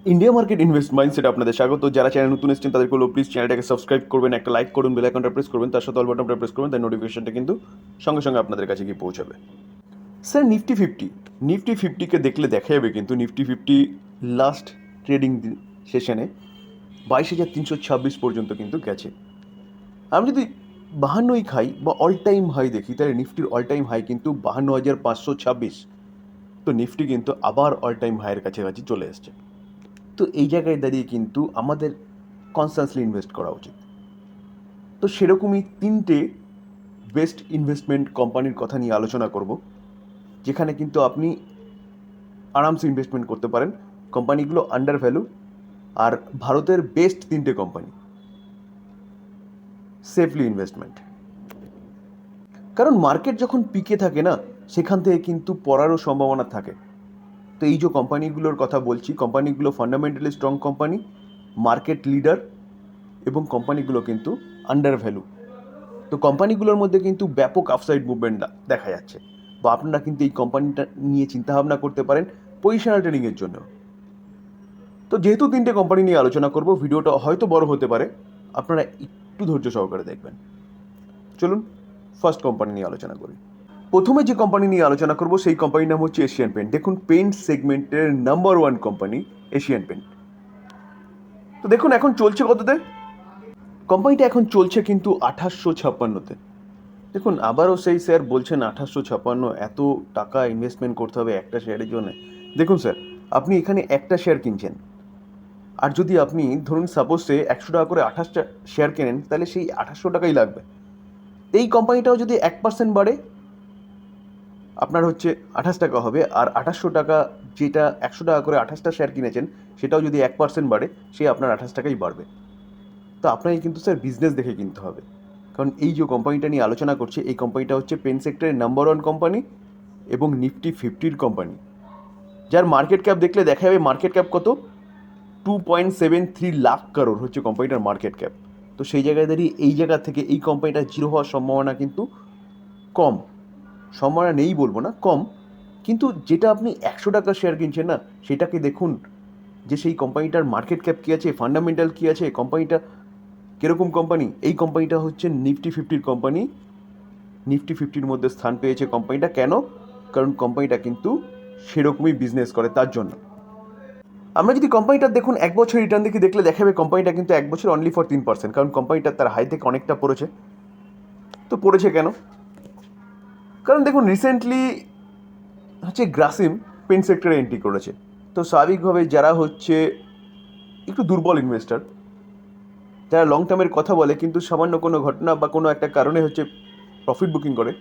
India market invest mindset আপনাদের স্বাগত। যারা চ্যানেল নতুন এসেছেন তাদেরকে বলবো প্লিজ চ্যানেলটাকে সাবস্ক্রাইব করবেন, একটা লাইক করুন, বেল আইকনটা প্রেস করবেন, তার সাথে অল বাটনটা প্রেস করবেন, তাই নোটিফিকেশনটা কিন্তু সঙ্গে সঙ্গে আপনাদের কাছে গিয়ে পৌঁছাবে। স্যার নিফটি ফিফটিকে দেখলে দেখা যাবে কিন্তু নিফটি ফিফটি লাস্ট ট্রেডিং সেশনে 22,326 পর্যন্ত কিন্তু গেছে। আমি যদি 52 খাই বা অল টাইম হাই দেখি, তাহলে নিফটির অল টাইম হাই কিন্তু 52,526। তো নিফটি কিন্তু আবার অল টাইম হাইয়ের কাছাকাছি চলে এসছে। তো এই জায়গায় দাঁড়িয়ে কিন্তু আমাদের কনস্ট্যান্টলি ইনভেস্ট করা উচিত। তো সেরকমই তিনটে বেস্ট ইনভেস্টমেন্ট কোম্পানির কথা নিয়ে আলোচনা করব, যেখানে কিন্তু আপনি আরামসে ইনভেস্টমেন্ট করতে পারেন। কোম্পানিগুলো আন্ডার ভ্যালু, আর ভারতের বেস্ট তিনটে কোম্পানি, সেফলি ইনভেস্টমেন্ট। কারণ মার্কেট যখন পিকে থাকে না, সেখান থেকে কিন্তু পড়ারও সম্ভাবনা থাকে। তো এই যে কোম্পানিগুলোর কথা বলছি, কোম্পানিগুলো fundamentally strong company, market leader, এবং কোম্পানিগুলো কিন্তু আন্ডার ভ্যালু। তো কোম্পানিগুলোর মধ্যে কিন্তু ব্যাপক আপসাইড মুভমেন্ট দেখা যাচ্ছে, বা আপনারা কিন্তু এই কোম্পানিটা নিয়ে চিন্তাভাবনা করতে পারেন পজিশনাল ট্রেডিংয়ের জন্য। তো যেহেতু তিনটে কোম্পানি নিয়ে আলোচনা করব, ভিডিওটা হয়তো বড় হতে পারে, আপনারা একটু ধৈর্য সহকারে দেখবেন। চলুন ফার্স্ট কোম্পানি নিয়ে আলোচনা করি। প্রথমে যে কোম্পানি নিয়ে আলোচনা করব সেই কোম্পানির নাম হচ্ছে এশিয়ান পেন্ট। দেখুন, পেন্ট সেগমেন্টের নাম্বার 1 কোম্পানি এশিয়ান পেন্ট। তো দেখুন এখন চলছে কততে, কোম্পানিটা এখন চলছে কিন্তু 2856-তে। দেখুন, আবারও সেই স্যার বলছেন 2856, এত টাকা ইনভেস্টমেন্ট করতে হবে একটা শেয়ারের জন্য। দেখুন স্যার, আপনি এখানে একটা শেয়ার কিনছেন, আর যদি আপনি ধরুন সাপোজ সে 100 টাকা করে 28টা শেয়ার কেনেন, তাহলে সেই 2800 টাকাই লাগবে। এই কোম্পানিটাও যদি 1% বাড়ে, আপনার হচ্ছে 28 টাকা হবে, আর 2800 টাকা যেটা 100 টাকা করে 28টা শেয়ার কিনেছেন, সেটাও যদি 1% বাড়ে, সে আপনার 28 টাকাই বাড়বে। তো আপনাকে কিন্তু স্যার বিজনেস দেখে কিনতে হবে। কারণ এই যে কোম্পানিটা নিয়ে আলোচনা করছে, এই কোম্পানিটা হচ্ছে পেন সেক্টরের নাম্বার 1 কোম্পানি এবং নিফটি ফিফটির কোম্পানি, যার মার্কেট ক্যাপ দেখলে দেখা যাবে মার্কেট ক্যাপ কত, 2.73 লাখ কারোর হচ্ছে কোম্পানিটার মার্কেট ক্যাপ। তো সেই জায়গায় দাঁড়িয়ে এই জায়গা থেকে এই কোম্পানিটা জিরো হওয়ার সম্ভাবনা কিন্তু কম। সম্ভাবনা নেই বলবো না, কম। কিন্তু যেটা আপনি 100 টাকা শেয়ার কিনছেন না, সেটাকে দেখুন যে সেই কোম্পানিটার মার্কেট ক্যাপ কী আছে, ফান্ডামেন্টাল কী আছে, কোম্পানিটা কীরকম কোম্পানি। এই কোম্পানিটা হচ্ছে নিফটি ফিফটির কোম্পানি। নিফটি ফিফটির মধ্যে স্থান পেয়েছে কোম্পানিটা, কেন? কারণ কোম্পানিটা কিন্তু সেরকমই বিজনেস করে, তার জন্য। আমরা যদি কোম্পানিটার দেখুন 1 বছর রিটার্ন দেখলে দেখাবে কোম্পানিটা কিন্তু 1 বছর অনলি ফর 3%, কারণ কোম্পানিটা তার হাই থেকে অনেকটা পড়েছে। তো পড়েছে কেন? কারণ দেখুন, রিসেন্টলি হচ্ছে গ্রাসিম পেন্ট সেক্টরে এন্ট্রি করেছে। তো স্বাভাবিকভাবে যারা হচ্ছে একটু দুর্বল ইনভেস্টার, যারা লং টার্মের কথা বলে কিন্তু সামান্য কোনো ঘটনা বা কোনো একটা কারণে হচ্ছে প্রফিট বুকিং করে,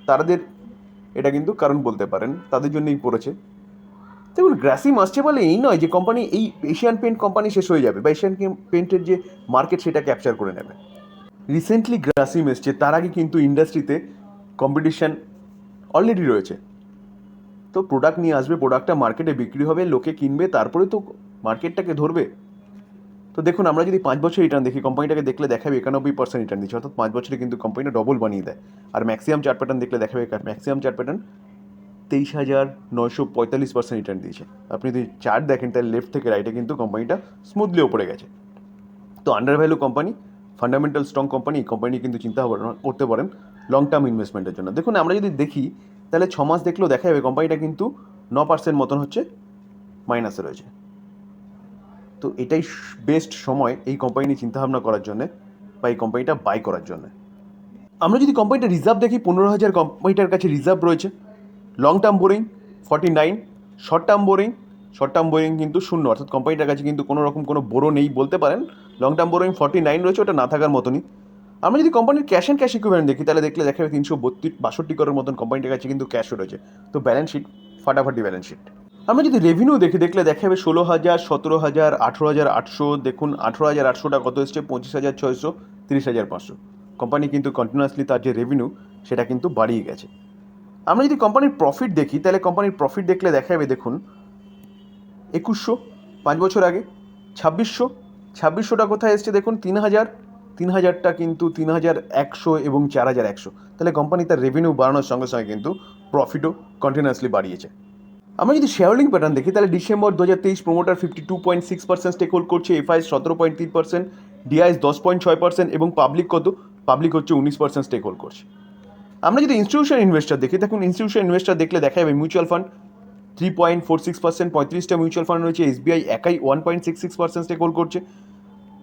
তাদের এটা কিন্তু কারণ বলতে পারেন, তাদের জন্যই পড়েছে। দেখুন, গ্রাসিম আসছে বলে এই নয় যে কোম্পানি, এই এশিয়ান পেন্ট কোম্পানি শেষ হয়ে যাবে বা এশিয়ান পেন্টের যে মার্কেট সেটা ক্যাপচার করে নেবে। রিসেন্টলি গ্রাসিম এসছে, তার আগে কিন্তু ইন্ডাস্ট্রিতে কম্পিটিশান অলরেডি রয়েছে। তো প্রোডাক্ট নিয়ে আসবে, প্রোডাক্টটা মার্কেটে বিক্রি হবে, লোকে কিনবে, তারপরে তো মার্কেটটাকে ধরবে। তো দেখুন, আমরা যদি 5 বছর রিটার্ন দেখি, কোম্পানিটাকে দেখলে দেখাবে 91% রিটার্ন দিচ্ছে, অর্থাৎ 5 বছরে কিন্তু কোম্পানিটা ডবল বানিয়ে দেয়। আর ম্যাক্সিমাম চার্ট প্যাটার্ন দেখলে দেখাবে, ম্যাক্সিমাম চার্ট প্যাটার্ন 23,945% রিটার্ন দিয়েছে। আপনি যদি চার্ট দেখেন, তাহলে লেফট থেকে রাইটে কিন্তু কোম্পানিটা স্মুথলি ওপরে গেছে। তো under value company, fundamental strong company, এই কোম্পানি কিন্তু চিন্তা ভাবনা করতে পারেন লং টার্ম ইনভেস্টমেন্টের জন্য। দেখুন, আমরা যদি দেখি তাহলে 6 মাস দেখলেও দেখা যাবে কোম্পানিটা কিন্তু 9% মতন হচ্ছে মাইনাসে রয়েছে। তো এটাই বেস্ট সময় এই কোম্পানি নিয়ে চিন্তাভাবনা করার জন্যে বা এই কোম্পানিটা বাই করার জন্যে। আমরা যদি কোম্পানিটা রিজার্ভ দেখি, 15,000 কোম্পানিটার কাছে রিজার্ভ রয়েছে। Long term boring 49, short term boring কিন্তু শূন্য, অর্থাৎ কোম্পানিটার কাছে কিন্তু কোনো রকম কোনো বোরো নেই বলতে পারেন। লং টার্ম বোরিং 49 রয়েছে, ওটা না থাকার মতনই। আমরা যদি কোম্পানির ক্যাশ অ্যান্ড ক্যাশ ইকুইভ্যালেন্ট দেখি, তাহলে দেখলে দেখা যাবে 362 করোড়ের মতন কোম্পানিটার কাছে কিন্তু ক্যাশও রয়েছে। তো ব্যালেন্স শিট ফাটাফাটি ব্যালেন্স শিট। আমরা যদি রেভিনিউ দেখলে দেখা যাবে 16,000, 17,000, 18,800। দেখুন, 18,800টা কত এসছে, 25,600, 30,500। কোম্পানি কিন্তু কন্টিনিউয়াসলি তার যে রেভিনিউ সেটা কিন্তু বাড়িয়ে গেছে। আমরা যদি কোম্পানির প্রফিট দেখি, তাহলে কোম্পানির প্রফিট দেখলে দেখা যাবে, দেখুন 2,100 5 বছর আগে, 2,600টা কোথায় এসছে, দেখুন 3,000টা কিন্তু 3,100 এবং 4,100। তাহলে কোম্পানি তার রেভিনিউ বাড়ানোর সঙ্গে সঙ্গে কিন্তু প্রফিটও কন্টিনিউয়াসলি বাড়িয়েছে। আমরা যদি শেয়ার হোল্ডিং প্যাটার্ন দেখি তাহলে ডিসেম্বর 2023 প্রোমোটার 52.6% স্টেক হোল্ড করছে, এফআইএস 17.3%, ডিআইএস 10.6% এবং পাবলিক কত? পাবলিক হচ্ছে 19% স্টেক হোল্ড করছে। আমরা যদি ইনস্টিটিউশন ইনভেস্টর দেখি, দেখুন ইনস্টিটিউশন ইনভেস্টর দেখলে দেখা যাবে মিউচুয়াল ফান্ড 3.46%, 35টা মিউচুয়াল ফান্ড রয়েছে, এসবিআই একাই 1.66% স্টেক হোল্ড করছে।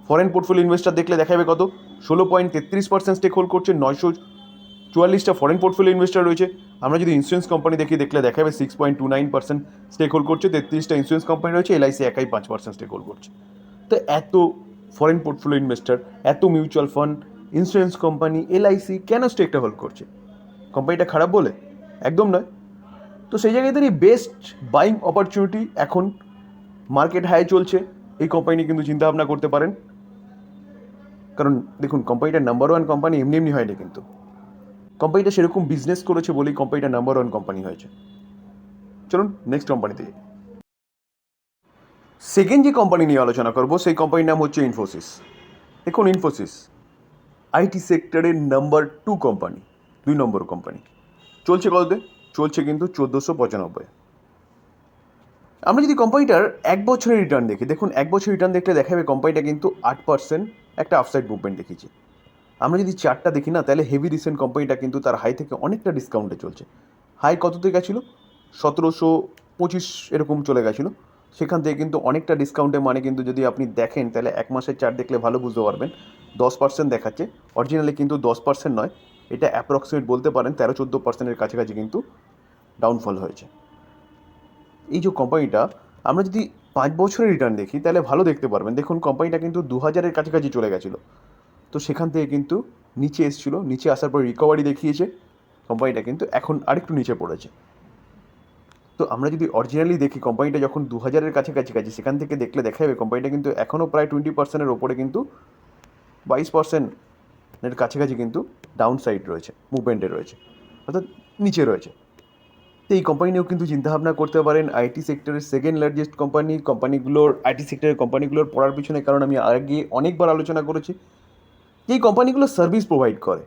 ফরেন পোর্টফোলিও ইনভেস্টর দেখলে দেখা যাবে কত? 16.33% স্টেক হোল্ড করছে, 944টা ফরেন পোর্টফোলিও ইনভেস্টর রয়েছে। আমরা যদি ইন্স্যুরেন্স কোম্পানি দেখি দেখলে দেখা যাবে 6.29% স্টেক হোল্ড করছে, 33টা ইন্স্যুরেন্স কোম্পানি রয়েছে, এলআইসি একাই 5% স্টেক হোল্ড করছে। তো এত ফরেন পোর্টফোলিও ইনভেস্টর, এত mutual fund, insurance company, LIC কেন স্টেকটা হোল্ড করছে? কোম্পানিটা খারাপ বলে? একদম নয়। তো সেই জায়গায় দাঁড়িয়ে বেস্ট বাইং অপরচুনিটি এখন মার্কেট হাই চলছে, এই কোম্পানি কিন্তু চিন্তা ভাবনা করতে পারেন। কারণ দেখুন কোম্পানিটা নাম্বার ওয়ান কোম্পানি এমনি এমনি হয়নি, কিন্তু কোম্পানিটা সেরকম বিজনেস করেছে বলেই কোম্পানিটা নাম্বার ওয়ান কোম্পানি হয়েছে। চলুন নেক্সট কোম্পানিতে। সেকেন্ড যে কোম্পানি নিয়ে আলোচনা করবো সেই কোম্পানির নাম হচ্ছে ইনফোসিস। দেখুন ইনফোসিস আইটি সেক্টরের নাম্বার 2 কোম্পানি, 2 নম্বর কোম্পানি। চলছে কততে? চলছে কিন্তু 1495। আমরা যদি কোম্পানিটার এক বছরের রিটার্ন দেখি, দেখুন এক বছরের রিটার্ন দেখলে দেখা যাবে কোম্পানিটা কিন্তু 8% একটা আপসাইড মুভমেন্ট দেখিয়েছে। আমরা যদি চার্টটা দেখি না, তাহলে হেভি রিসেন্ট কোম্পানিটা কিন্তু তার হাই থেকে অনেকটা ডিসকাউন্টে চলছে। হাই কততে গেছিলো? 1725 এরকম চলে গেছিলো, সেখান থেকে কিন্তু অনেকটা ডিসকাউন্টে, মানে কিন্তু যদি আপনি দেখেন তাহলে এক মাসের চার্ট দেখলে ভালো বুঝতে পারবেন 10% দেখাচ্ছে, অরিজিনালি কিন্তু 10% নয়, এটা অ্যাপ্রক্সিমেট বলতে পারেন 13-14%-এর কাছাকাছি কিন্তু ডাউনফল হয়েছে। এই যে কোম্পানিটা আমরা যদি 5 বছরের রিটার্ন দেখি তাহলে ভালো দেখতে পারবেন। দেখুন কোম্পানিটা কিন্তু 2000-এর কাছাকাছি চলে গেছিলো, তো সেখান থেকে কিন্তু নিচে এসেছিলো, নিচে আসার পর রিকভারি দেখিয়েছে, কোম্পানিটা কিন্তু এখন আরেকটু নিচে পড়েছে। তো আমরা যদি অরিজিনালি দেখি কোম্পানিটা যখন 2000-এর কাছাকাছি সেখান থেকে দেখলে দেখা যাবে কোম্পানিটা কিন্তু এখনও প্রায় 20%-এর ওপরে, কিন্তু 22%-এর কাছাকাছি কিন্তু ডাউন সাইড রয়েছে, মুভমেন্টে রয়েছে, অর্থাৎ নিচে রয়েছে। তো এই কোম্পানি নিয়েও কিন্তু চিন্তাভাবনা করতে পারেন। আইটি সেক্টরের সেকেন্ড লার্জেস্ট কোম্পানিগুলোর আইটি সেক্টরের কোম্পানিগুলোর পড়ার পিছনে কারণ আমি আগে অনেকবার আলোচনা করেছি, এই কোম্পানিগুলো সার্ভিস প্রোভাইড করে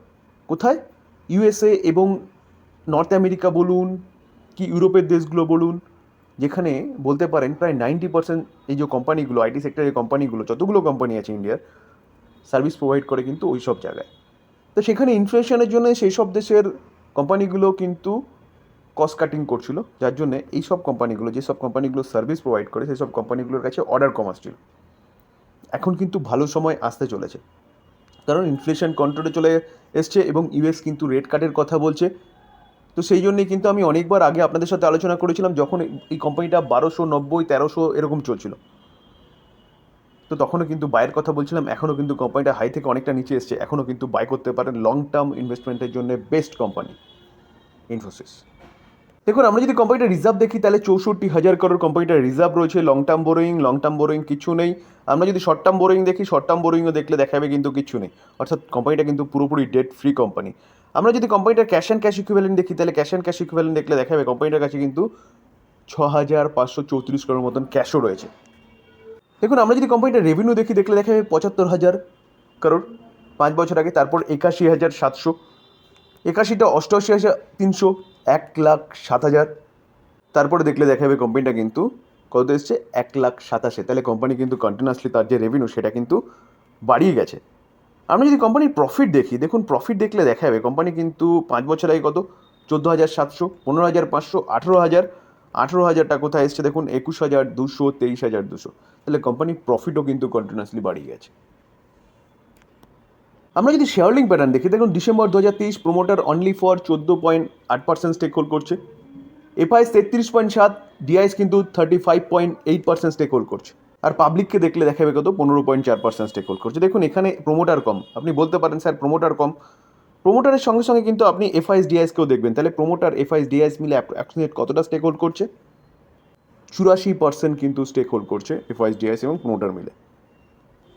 কোথায়? ইউএসএ এবং নর্থ আমেরিকা বলুন কি ইউরোপের দেশগুলো বলুন, যেখানে বলতে পারেন প্রায় 90% এই যে কোম্পানিগুলো আইটি সেক্টরের কোম্পানিগুলো, যতগুলো কোম্পানি আছে ইন্ডিয়ার, সার্ভিস প্রোভাইড করে কিন্তু ওই সব জায়গায়। তো সেখানে ইনফ্লেশনের জন্য সেই সব দেশের কোম্পানিগুলো কিন্তু কস্ট কাটিং করছিল, যার জন্য এই সব কোম্পানিগুলো, যেসব কোম্পানিগুলো সার্ভিস প্রোভাইড করে সেই সব কোম্পানিগুলোর কাছে অর্ডার কম আসছিল। এখন কিন্তু ভালো সময় আসতে চলেছে, কারণ ইনফ্লেশন কন্ট্রোলে চলে এসছে এবং ইউএস কিন্তু রেট কাটের কথা বলছে। তো সেই জন্যই কিন্তু আমি অনেকবার আগে আপনাদের সাথে আলোচনা করেছিলাম, যখন এই কোম্পানিটা 1290, 1300 এরকম চলছিল, তো তখনও কিন্তু বাইয়ের কথা বলছিলাম। এখনও কিন্তু কোম্পানিটা হাই থেকে অনেকটা নিচে এসছে, এখনও কিন্তু বাই করতে পারেন। লং টার্ম ইনভেস্টমেন্টের জন্য বেস্ট কোম্পানি ইনফোসিস। দেখুন আমরা যদি কোম্পানিটা রিজার্ভ দেখি তাহলে 64,000 করোড় কোম্পানিটার রিজার্ভ রয়েছে। লং টার্ম বোরোয়িং কিছু নেই। আমরা যদি শর্ট টার্ম বোরোয়িং দেখি, শর্ট টার্ম বোরোয়িংও দেখলে দেখাবে কিন্তু কিছু নেই, অর্থাৎ কোম্পানিটা কিন্তু পুরোপুরি ডেট ফ্রি কোম্পানি। আমরা যদি কোম্পানিটার ক্যাশ অ্যান্ড ক্যাশ ইকুইভ্যালেন্ট দেখি তাহলে ক্যাশ অ্যান্ড ক্যাশ ইকুইভ্যালেন্ট দেখলে দেখাবে কোম্পানিটার কাছে কিন্তু 6,534 করোড় মতন ক্যাশও রয়েছে। দেখুন আমরা যদি কোম্পানিটার রেভিনিউ দেখি দেখলে দেখাবে 75,000 করোড় 5 বছর আগে, তারপর 81,700, 81টা 88,300, 1,07,000, তারপরে দেখলে দেখাবে কোম্পানিটা কিন্তু কত এসছে 1,87,000। তাহলে কোম্পানি কিন্তু কন্টিনিউয়াসলি তার যে রেভিনিউ সেটা কিন্তু বাড়িয়ে গেছে। আমরা যদি কোম্পানির প্রফিট দেখি, দেখুন প্রফিট দেখলে দেখা যাবে কোম্পানি কিন্তু 5 বছর আগে কত 14,700, 15,500, 18,000, 18,000টা কোথায় এসছে দেখুন 21,200, 23,200। তাহলে কোম্পানির প্রফিটও কিন্তু কন্টিনিউয়াসলি বাড়িয়ে গেছে। আমরা যদি শেয়ার হোল্ডিং প্যাটার্ন দেখি, দেখুন December 2023 promoter only for 14.8% stake hold করছে, এফআইএস 33.7, ডিআইএস কিন্তু 35.8% স্টেক হোল্ড করছে, আর পাবলিককে দেখলে দেখাবে কত 15.4% স্টেক হোল্ড করছে। দেখুন এখানে প্রোমোটার কম, আপনি বলতে পারেন স্যার প্রোমোটার কম, প্রোমোটারের সঙ্গে সঙ্গে কিন্তু আপনি এফআইএস ডিআইএসকেও দেখবেন, তাহলে প্রোমোটার এফআইএস ডিআইএস মিলে অ্যাপ্রক্সিমেট কতটা স্টেক হোল্ড করছে? 84% কিন্তু স্টেক হোল্ড করছে এফআইএস ডিআইএস এবং প্রোমোটার মিলে।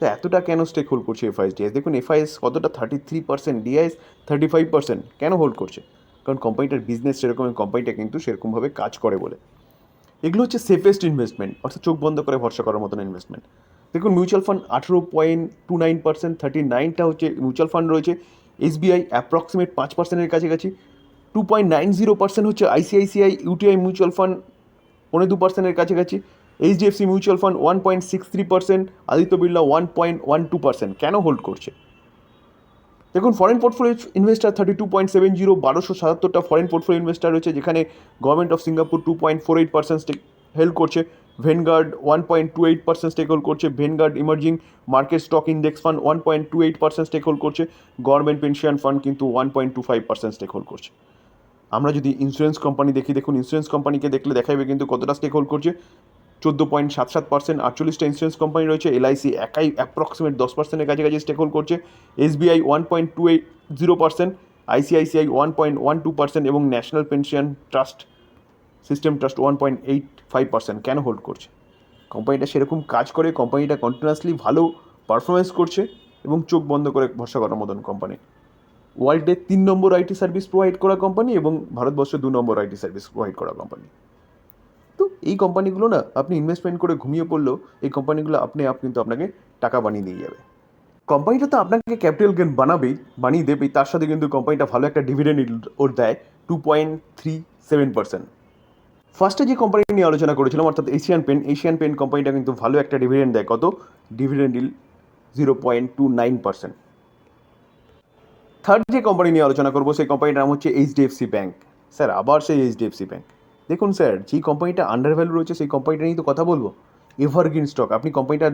তো এতটা কেন স্টেক হোল্ড করছে এফআইএস ডিআইএস? দেখুন এফআইএস কতটা 33%, ডিআইএস 35%, কেন হোল্ড করছে? কারণ কোম্পানিটার বিজনেস সেরকম, কোম্পানিটা কিন্তু সেরকমভাবে কাজ করে বলে। এগুলো হচ্ছে সেফেস্ট ইনভেস্টমেন্ট, অর্থাৎ চোখ বন্ধ করে ভরসা করার মতন ইনভেস্টমেন্ট। দেখুন মিউচুয়াল ফান্ড 18.29%, 39টা হচ্ছে মিউচুয়াল ফান্ড রয়েছে, এসবিআই অ্যাপ্রক্সিমেট 5%-এর কাছাকাছি, 2.90% হচ্ছে আইসিআইসিআই ইউটিআই মিউচুয়াল ফান্ড, 2.2%-এর কাছাকাছি। HDFC mutual fund 1.63%, Aditya Birla 1.12%। কেন হোল্ড করছে? দেখুন foreign portfolio investor 32.70, 1277টা foreign portfolio investor রয়েছে, যেখানে government of Singapore 2.48% stake held করছে, ভেনগার্ড 1.28% স্টেক হোল্ড করছে, vanguard emerging market stock index fund 1.28% stake hold করছে, গভর্নমেন্ট পেনশন ফান্ড কিন্তু 1.25% স্টেক হোল্ড করছে। আমরা যদি ইন্স্যুরেন্স কোম্পানি দেখি, দেখুন ইন্স্যুরেন্স কোম্পানিকে দেখলে দেখাবে কিন্তু কতটা স্টেক হোল্ড করছে, 14.77%, 48টা ইন্স্যুরেন্স কোম্পানি রয়েছে, এলআইসি একাই অ্যাপ্রক্সিমেট 10%-এর কাছাকাছি স্টেক হোল্ড করছে, এসবিআই 1.20%, আইসিআইসিআই 1.12% এবং national pension trust system trust 1.85%। কেন হোল্ড করছে? কোম্পানিটা সেরকম কাজ করে, কোম্পানিটা কন্টিনিউয়াসলি ভালো পারফরমেন্স করছে এবং চোখ বন্ধ করে ভরসা করার মতন কোম্পানি। ওয়ার্ল্ডে 3 নম্বর আইটি সার্ভিস প্রোভাইড করা কোম্পানি এবং ভারতবর্ষে 2 নম্বর আইটি সার্ভিস প্রোভাইড করা কোম্পানি। তো এই কোম্পানিগুলো না আপনি ইনভেস্টমেন্ট করে ঘুমিয়ে পড়লেও এই কোম্পানিগুলো আপনি কিন্তু আপনাকে টাকা বানিয়ে দিয়ে যাবে। কোম্পানিটা তো আপনাকে ক্যাপিটাল গেন বানিয়ে দেবেই, তার সাথে কিন্তু কোম্পানিটা ভালো একটা ডিভিডেন্ড ওর দেয় 2.37%। ফার্স্টে যে কোম্পানি নিয়ে আলোচনা করেছিলাম অর্থাৎ এশিয়ান পেন কোম্পানিটা কিন্তু ভালো একটা ডিভিডেন্ড দেয়। কত ডিভিডেন্ড ইল 0.29%। থার্ড যে কোম্পানি নিয়ে আলোচনা করবো সেই কোম্পানিটার নাম হচ্ছে এইচডিএফসি ব্যাঙ্ক। স্যার আবার সেই এইচডিএফসি ব্যাঙ্ক। দেখুন স্যার, যেই কোম্পানিটা আন্ডার ভ্যালু রয়েছে সেই কোম্পানিটা নিয়ে তো কথা বলবো। এভারগ্রিন স্টক, আপনি কোম্পানিটার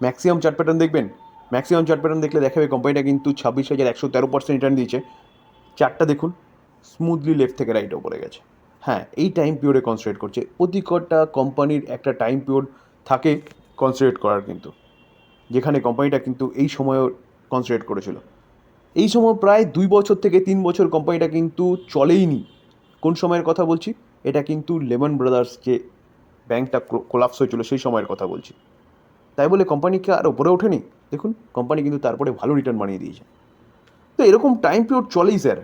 ম্যাক্সিমাম চার্ট প্যাটার্ন দেখবেন, ম্যাক্সিমাম চার্ট প্যাটার্ন দেখলে দেখাবে কোম্পানিটা কিন্তু 26,113% রিটার্ন দিয়েছে। চার্টটা দেখুন, স্মুথলি লেফট থেকে রাইটে ওপরে গেছে। হ্যাঁ, এই টাইম পিরিয়ডে কনসেন্ট্রেট করছে। প্রতিটা কোম্পানির একটা টাইম পিরিয়ড থাকে কনসেন্ট্রেট করার, কিন্তু যেখানে কোম্পানিটা কিন্তু এই সময়ও কনসেন্ট্রেট করেছিল। এই সময় প্রায় 2 বছর থেকে 3 বছর কোম্পানিটা কিন্তু চলেইনি। কোন সময়ের কথা বলছি? এটা কিন্তু লেমন ব্রাদার্স যে ব্যাংকটা কোলাপস হয়েছিল সেই সময়ের কথা বলছি। তাই বলে কোম্পানিকে আর ওপরে ওঠেনি। দেখুন কোম্পানি কিন্তু তারপরে ভালো রিটার্ন বানিয়ে দিয়েছে। তো এরকম টাইম পিরিয়ড চলেই স্যার।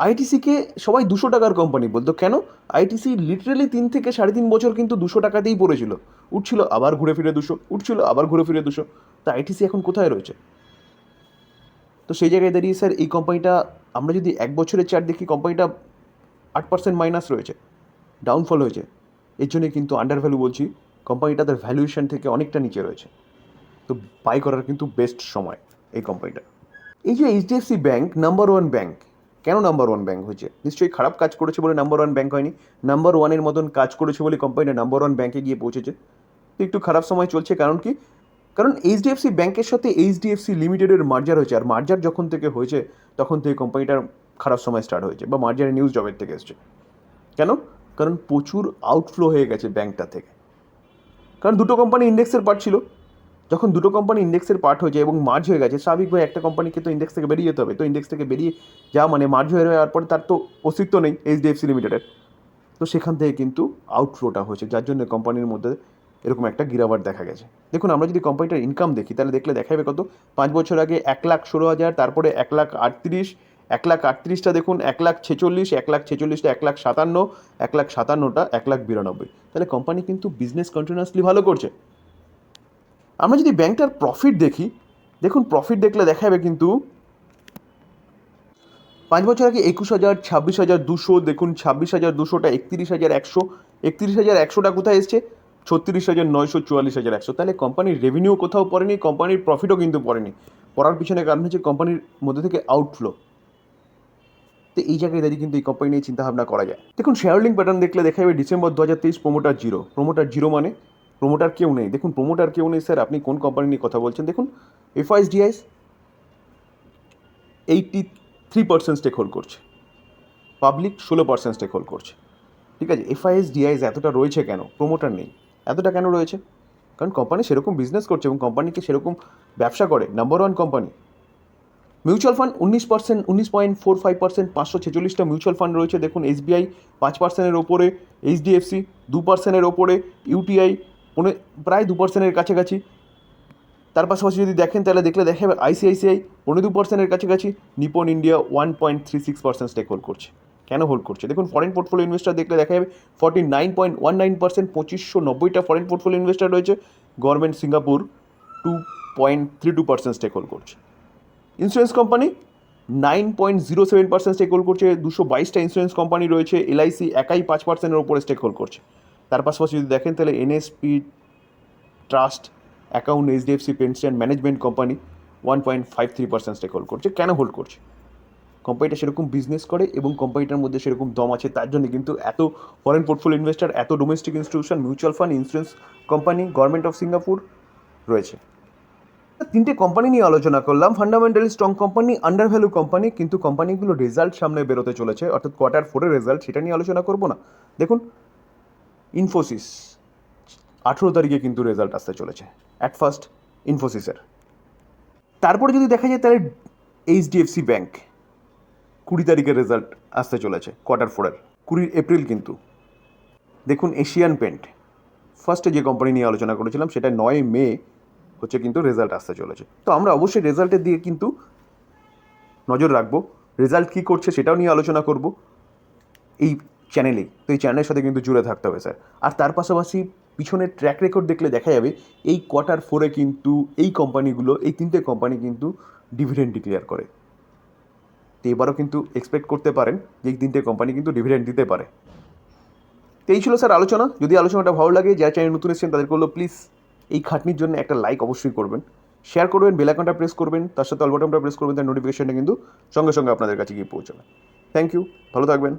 আইটিসিকে সবাই 200 টাকার কোম্পানি বলতো, কেন? আইটিসি লিটারেলি 3 থেকে 3.5 বছর কিন্তু 200 টাকাতেই পড়েছিল, উঠছিল আবার ঘুরে ফিরে 200, উঠছিল আবার ঘুরে ফিরে 200। তা আইটিসি এখন কোথায় রয়েছে? তো সেই জায়গায় দাঁড়িয়ে স্যার এই কোম্পানিটা আমরা যদি 1 বছরের চার্ট দেখি, কোম্পানিটা 8% মাইনাস রয়েছে, ডাউনফল হয়েছে। এর জন্যই কিন্তু আন্ডার ভ্যালু বলছি, কোম্পানিটা তার ভ্যালুয়েশন থেকে অনেকটা নিচে রয়েছে। তো বাই করার কিন্তু বেস্ট সময় এই কোম্পানিটা। এই যে এইচডিএফসি ব্যাঙ্ক নাম্বার 1 ব্যাঙ্ক, কেন নাম্বার 1 ব্যাঙ্ক হয়েছে? নিশ্চয়ই খারাপ কাজ করেছে বলে নাম্বার 1 ব্যাঙ্ক হয়নি, নাম্বার 1-এর মতন কাজ করেছে বলে কোম্পানিটা নাম্বার 1 ব্যাঙ্কে গিয়ে পৌঁছেছে। তো একটু খারাপ সময় চলছে, কারণ কি? কারণ এইচডিএফসি ব্যাঙ্কের সাথে এইচডিএফসি লিমিটেডের মার্জার হয়েছে, আর মার্জার যখন থেকে হয়েছে তখন থেকে কোম্পানিটার খারাপ সময় স্টার্ট হয়েছে, বা মার্জারের নিউজ জবের থেকে এসছে। কেন? কারণ প্রচুর আউটফ্লো হয়ে গেছে ব্যাঙ্কটা থেকে। কারণ দুটো কোম্পানি ইন্ডেক্সের পার্ট ছিল, যখন দুটো কোম্পানি ইন্ডেক্সের পার্ট হয়ে যায় এবং মার্জ হয়ে গেছে, স্বাভাবিকভাবে একটা কোম্পানিকে তো ইন্ডেক্স থেকে বেরিয়ে যেতে হবে। তো ইন্ডেক্স থেকে বেরিয়ে যাওয়া মানে মার্জ হয়ে যাওয়ার পরে তার তো অস্তিত্ব নেই এইচডিএফসি লিমিটেডের। তো সেখান থেকে কিন্তু আউটফ্লোটা হয়েছে, যার জন্য কোম্পানির মধ্যে এরকম একটা গিরাওয়াট দেখা গেছে। দেখুন আমরা যদি কোম্পানিটার ইনকাম দেখি তাহলে দেখলে দেখাবে কত, 5 বছর আগে 1,16,000, তারপরে 1,38,000, 1,38,000টা দেখুন 1,46,000, 1,46,000টা 1,57,000, 1,57,000টা 1,92,000। তাহলে কোম্পানি কিন্তু বিজনেস কন্টিনিউয়াসলি ভালো করছে। আমরা যদি ব্যাংকটার প্রফিট দেখি, দেখুন প্রফিট দেখলে দেখাবে কিন্তু 5 বছর আগে 21,000, 26,200, দেখুন 26,200টা 31,100, 31,100টা কোথায় এসছে? 36,900, 44,100। তাহলে কোম্পানির রেভিনিউ কোথাও পড়েনি, কোম্পানির প্রফিটও কিন্তু পড়েনি। পড়ার পিছনে কারণ হচ্ছে কোম্পানির মধ্যে থেকে আউটফ্লো। তো এই জায়গায় দাঁড়িয়ে কিন্তু এই কোম্পানি নিয়ে চিন্তাভাবনা করা যায়। দেখুন শেয়ার হোল্ডিং প্যাটার্ন দেখলে দেখা যাবে December 2023 promoter zero. Promoter zero মানে প্রোমোটার কেউ নেই। দেখুন প্রোমোটার কেউ নেই স্যার, আপনি কোন কোম্পানি নিয়ে কথা বলছেন? দেখুন এফআইএসডিআইএস 83% স্টেক হোল্ড করছে, পাবলিক 16% স্টেক হোল্ড করছে। ঠিক আছে, এফআইএসডিআইএস এতটা রয়েছে কেন? প্রোমোটার নেই, এতটা কেন রয়েছে? কারণ কোম্পানি সেরকম বিজনেস করছে এবং কোম্পানিকে সেরকম ব্যবসা করে, number 1 company. Mutual fund 19%, 19.45%, 546টা mutual fund রয়েছে। দেখুন এসবিআই 5%-এর ওপরে, এইচডিএফসি 2%-এর ওপরে, ইউটিআই প্রায় 2%-এর কাছাকাছি। তার পাশাপাশি যদি দেখেন তাহলে দেখলে দেখা যাবে আইসিআইসিআই 2.5%-এর কাছাকাছি, নিপন ইন্ডিয়া 1.36% স্টেক হোল্ড করছে। কেন হোল্ড করছে? দেখুন ফরেন পোর্টফোলিও ইনভেস্টার দেখলে দেখা যাবে 49.19%, 2590টা ফরেন পোর্টফোলিও ইনভেস্টার রয়েছে। গভর্নমেন্ট সিঙ্গাপুর 2.32% স্টেক হোল্ড করছে। ইন্স্যুরেন্স কোম্পানি 9.07% স্টেক হোল্ড করছে, 222টা ইন্স্যুরেন্স কোম্পানি রয়েছে। এলআইসি একাই 5%-এর ওপরে স্টেক হোল্ড করছে। তার পাশাপাশি যদি দেখেন তাহলে NSP trust account HDFC pension management company 1.53% stake hold করছে। কেন হোল্ড করছে? কোম্পানিটা সেরকম বিজনেস করে এবং কোম্পানিটার মধ্যে সেরকম দম আছে, তার জন্য কিন্তু এত ফরেন পোর্টফোলিও ইনভেস্টার, এত domestic institution, mutual fund, insurance company, government of Singapore রয়েছে। তিনটে কোম্পানি নিয়ে আলোচনা করলাম, fundamentally strong company, under value company, কিন্তু কোম্পানিগুলো রেজাল্ট সামনে বেরোতে চলেছে, অর্থাৎ Q4 রেজাল্ট, সেটা নিয়ে আলোচনা করবো না। দেখুন ইনফোসিস 18 তারিখে কিন্তু রেজাল্ট আসতে চলেছে, অ্যাট ফার্স্ট ইনফোসিসের। তারপরে যদি দেখা যায় তাহলে এইচডিএফসি ব্যাঙ্ক 20 তারিখের রেজাল্ট আসতে চলেছে Q4 20 এপ্রিল কিন্তু। দেখুন এশিয়ান পেন্ট ফার্স্টে যে কোম্পানি নিয়ে আলোচনা করেছিলাম সেটা 9 মে হচ্ছে কিন্তু রেজাল্ট আসতে চলেছে। তো আমরা অবশ্যই রেজাল্টের দিকে কিন্তু নজর রাখবো, রেজাল্ট কী করছে সেটাও নিয়ে আলোচনা করব এই চ্যানেলেই। তো এই চ্যানেলের সাথে কিন্তু জুড়ে থাকতে হবে স্যার। আর তার পাশাপাশি পিছনের ট্র্যাক রেকর্ড দেখলে দেখা যাবে এই Q4 কিন্তু এই কোম্পানিগুলো, এই তিনটে কোম্পানি কিন্তু ডিভিডেন্ড ডিক্লেয়ার করে। তো এবারও কিন্তু এক্সপেক্ট করতে পারেন যে এই তিনটে কোম্পানি কিন্তু ডিভিডেন্ড দিতে পারে। তো এই ছিল স্যার আলোচনা। যদি আলোচনাটা ভালো লাগে, যারা চ্যানেল নতুন এসেছেন তাদের বললো প্লিজ এই খাটনির জন্য একটা লাইক অবশ্যই করবেন, শেয়ার করবেন, বেল আইকনটা প্রেস করবেন, তার সাথে অল বাটনটা প্রেস করবেন, তার নোটিফিকেশনটা কিন্তু সঙ্গে সঙ্গে আপনাদের কাছে গিয়ে পৌঁছাবে। থ্যাংক ইউ, ভালো থাকবেন।